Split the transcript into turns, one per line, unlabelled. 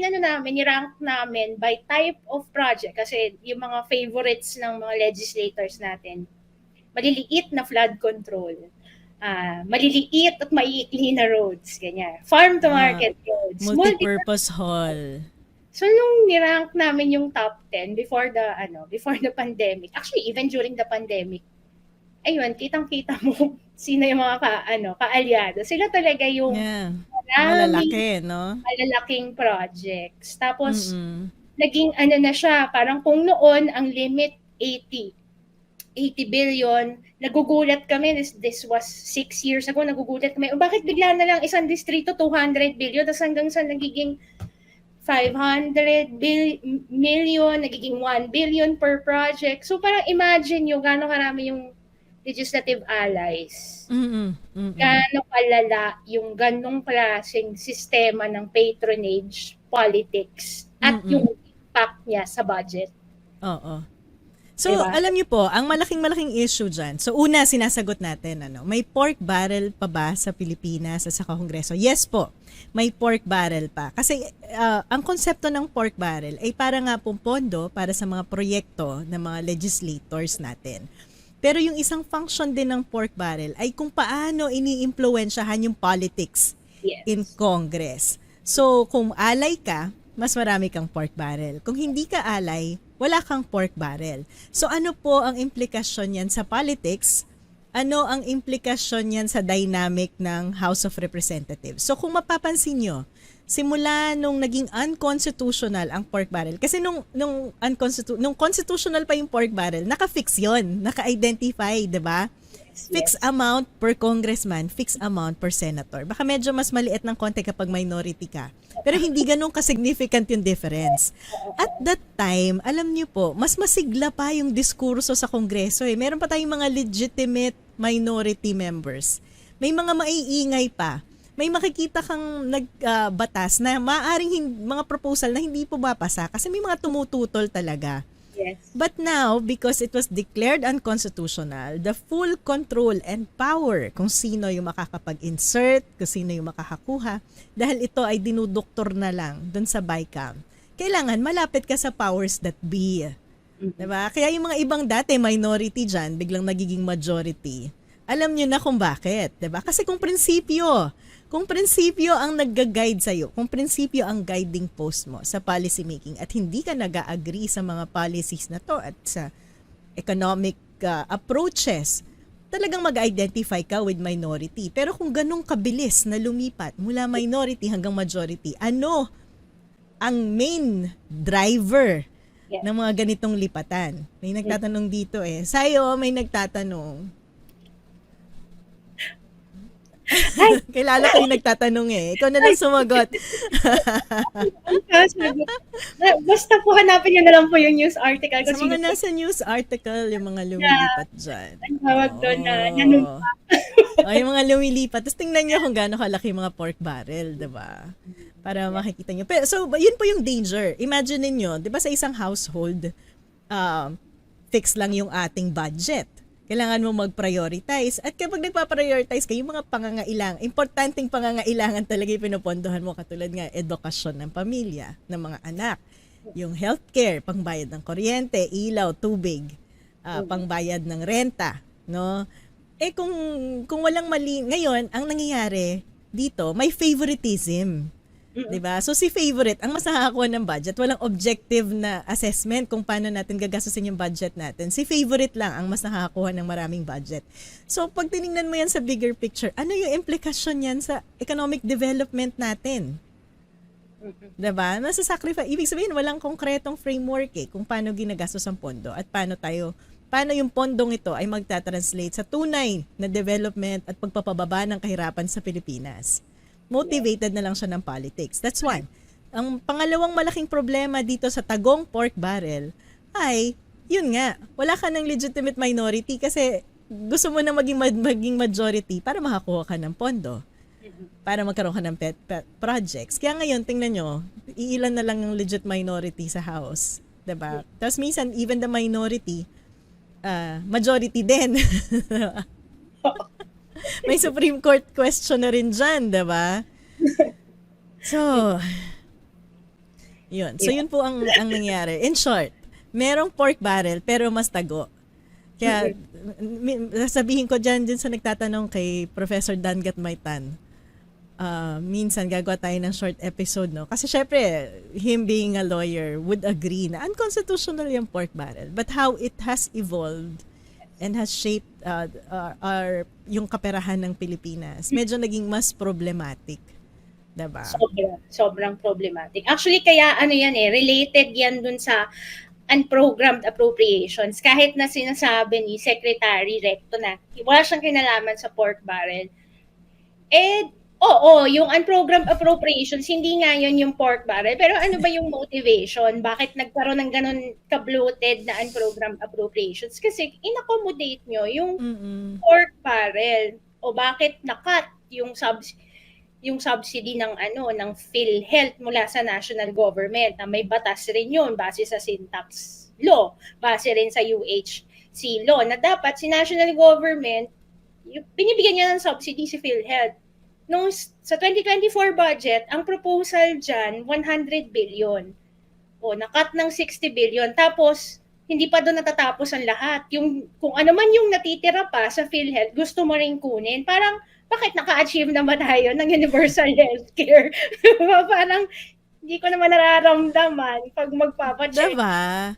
ni-rank namin by type of project kasi yung mga favorites ng mga legislators natin, maliliit na flood control, maliliit at maiikli na roads, ganyan. Farm to
Ah,
market roads,
multipurpose hall.
So nung ni-rank namin yung top 10 before the pandemic. Actually, even during the pandemic, ayun, kitang-kita mo sino yung mga kaalyado. Sila talaga yung
Yeah.
maraming
Malalaki, no?
malalaking projects. Tapos
Mm-mm.
naging na siya, parang kung noon ang limit 80 billion, nagugulat kami, this was 6 years ago, nagugulat kami, bakit bigla na lang isang distrito 200 billion, tapos hanggang sa nagiging 500 million, nagiging 1 billion per project. So parang imagine nyo gano'ng karami yung legislative allies.
Mm-mm. Mm-mm.
Gano'ng kalala yung ganong klaseng sistema ng patronage, politics, at yung
Mm-mm.
impact niya sa budget.
Oo. So,
Diba?
alam niyo po, ang malaking-malaking issue dyan. So, una, sinasagot natin, may pork barrel pa ba sa Pilipinas at sa Kongreso? Yes po, may pork barrel pa. Kasi ang konsepto ng pork barrel ay para nga pong pondo para sa mga proyekto ng mga legislators natin. Pero yung isang function din ng pork barrel ay kung paano ini-impluwensyahan yung politics in
Yes.
Congress. So, kung alay ka, mas marami kang pork barrel. Kung hindi ka alay, wala kang pork barrel. So ano po ang implikasyon yan sa politics? Ano ang implikasyon yan sa dynamic ng House of Representatives? So kung mapapansin nyo, simula nung naging unconstitutional ang pork barrel, kasi nung constitutional pa yung pork barrel, naka-fix yun, naka-identify, di ba? Fixed
Yes.
amount per congressman, fixed amount per senator. Baka medyo mas maliit ng konti kapag minority ka. Pero hindi ganun ka-significant yung difference. At that time, alam niyo po, mas masigla pa yung diskurso sa Kongreso. Meron pa tayong mga legitimate minority members. May mga maiingay pa. May makikita kang nagbatas na maaaring mga proposal na hindi po mapasa kasi may mga tumututol talaga.
Yes.
But now, because it was declared unconstitutional, the full control and power kung sino yung makakapag-insert, kung sino yung makakakuha, dahil ito ay dinudoktor na lang dun sa BICAM, kailangan malapit ka sa powers that be. Diba? Kaya yung mga ibang dati minority dyan, biglang nagiging majority. Alam nyo na kung bakit. Diba? Kasi kung prinsipyo ang nagga-guide sa'yo, kung prinsipyo ang guiding post mo sa policy making at hindi ka nag-agree sa mga policies na to at sa economic approaches, talagang mag-identify ka with minority. Pero kung ganong kabilis na lumipat mula minority hanggang majority, ano ang main driver ng mga ganitong lipatan? May nagtatanong dito Sa'yo, may nagtatanong. Kilala ko yung nagtatanong Ikaw na lang sumagot.
Basta po hanapin nyo na lang po yung news article.
Sa mga nasa news article, yung mga lumilipat dyan.
Ang tawag doon na nanunpa.
Yung mga lumilipat. Tapos tingnan nyo kung gaano kalaki mga pork barrel, diba? Para makikita nyo. Pero, so, yun po yung danger. Imagine niyo, diba sa isang household, fix lang yung ating budget. Kailangan mo mag-prioritize. At kapag nagpa-prioritize kayo, yung mga importanteng pangangailangan talaga yung pinupondohan mo, katulad nga, edukasyon ng pamilya, ng mga anak, yung healthcare, pangbayad ng kuryente, ilaw, tubig, pangbayad ng renta, no? Kung walang mali, ngayon, ang nangyayari dito, may favoritism. Diba? So si favorite, ang mas nakakakuha ng budget, walang objective na assessment kung paano natin gagastusin yung budget natin. Si favorite lang ang mas nakakakuha ng maraming budget. So pag tinignan mo yan sa bigger picture, ano yung implikasyon yan sa economic development natin? Diba? Nasa-sacrifice. Ibig sabihin, walang konkretong framework kung paano ginagastos ang pondo at paano yung pondong ito ay magta-translate sa tunay na development at pagpapababa ng kahirapan sa Pilipinas. Motivated na lang siya ng politics. That's one. Ang pangalawang malaking problema dito sa tagong pork barrel ay, yun nga, wala ka ng legitimate minority kasi gusto mo na maging majority para makakuha ka ng pondo. Para magkaroon ka ng pet projects. Kaya ngayon, tingnan nyo, iilan na lang yung legit minority sa house. Diba? Tapos minsan, even the minority, majority din. May Supreme Court question na rin dyan, diba? So, Yun. So yun po ang nangyari. In short, merong pork barrel pero mas tago. Kaya sabihin ko dyan sa nagtatanong kay Professor Dangat Maitan, minsan gagawa tayo ng short episode, no? Kasi syempre, him being a lawyer would agree na unconstitutional yung pork barrel. But how it has evolved and has shaped yung kaperahan ng Pilipinas, medyo naging mas problematic. Diba?
Sobrang problematic. Actually, kaya related yan dun sa unprogrammed appropriations. Kahit na sinasabi ni Secretary Recto na wala siyang kinalaman sa pork barrel. Yung unprogrammed appropriations, hindi nga yun yung pork barrel. Pero ano ba yung motivation? Bakit nagkaroon ng ganun ka-bloated na unprogrammed appropriations? Kasi in-accommodate nyo yung pork barrel. O bakit na-cut yung subsidy ng PhilHealth mula sa national government na may batas rin yun base sa syntax law, base rin sa UHC law na dapat si national government binibigyan niya ng subsidy si PhilHealth. Nung sa 2024 budget, ang proposal dyan 100 billion. Na-cut ng 60 billion. Tapos hindi pa doon natatapos ang lahat. Kung ano man yung natitira pa sa PhilHealth, gusto mo rin kunin. Parang bakit naka-achieve naman tayo ng universal healthcare? Parang hindi ko naman nararamdaman pag magpapacheck.
Diba?